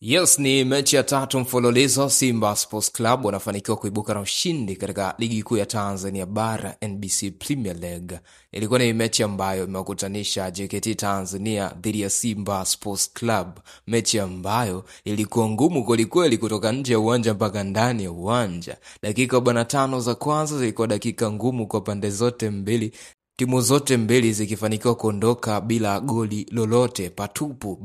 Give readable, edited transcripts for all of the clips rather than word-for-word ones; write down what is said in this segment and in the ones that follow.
Yes, ni mechi ya tatu mfululizo Simba Sports Club wanafanikiwa kuibuka na ushindi katika ligi kuu ya Tanzania bara NBC Premier League. Ilikuwa ni mechi ambayo imewakutanisha JKT Tanzania dhidi ya Simba Sports Club. Mechi ambayo ilikuwa ngumu kwelikweli kutoka nje ya uwanja mpaka ndani ya uwanja. Dakika 45 za kwanza zilikuwa dakika ngumu kwa pande zote mbili. Timu zote mbili zikifanikiwa kuondoka bila goli lolote, patupu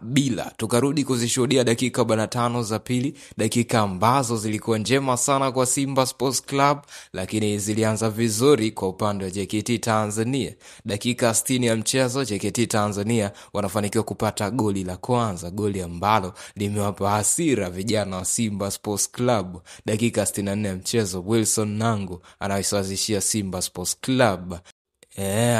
bila. Tukarudi kuzishuhudia dakika 45 za pili, dakika ambazo zilikuwa njema sana kwa Simba Sports Club, lakini zilianza vizuri kwa upande wa JKT Tanzania. Dakika 60 ya mchezo, JKT Tanzania wanafanikiwa kupata goli la kwanza, goli ambalo limewapa hasira vijana wa Simba Sports Club. Dakika 64 ya mchezo, Wilson Nangu anaisawazishia Simba Sports Club.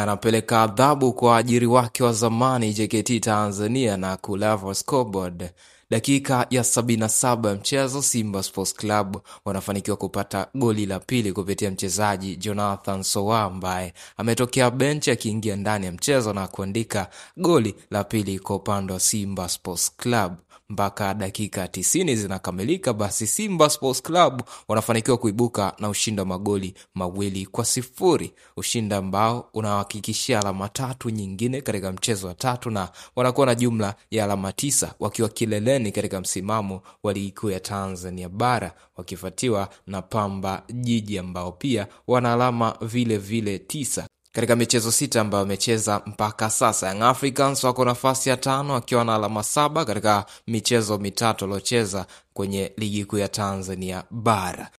Anapeleka adhabu kwa ajiri wake wa zamani JKT Tanzania na kulava scoreboard. Dakika ya 77 ya mchezo, Simba Sports Club wanafanikiwa kupata goli la pili kupitia mchezaji Jonathan Sowa ambaye ametokea benchi akiingia ndani ya mchezo na kuandika goli la pili kwa upande wa Simba Sports Club. Mpaka dakika 90 zinakamilika, basi Simba Sports Club wanafanikiwa kuibuka na ushindi wa magoli 2-0. Ushindi ambao unawahakikishia alama 3 nyingine katika mchezo wa 3 na wanakuwa na jumla ya alama 9 wakiwa kileleni katika msimamo wa ligi kuu ya Tanzania bara, wakifuatiwa na Pamba Jiji ambao pia wana alama vile 9. Katika michezo 6 ambayo wamecheza mpaka sasa, Young Africans wako nafasi ya 5 wakiwa na alama 7 katika michezo 3 waliocheza kwenye ligi kuu ya Tanzania bara.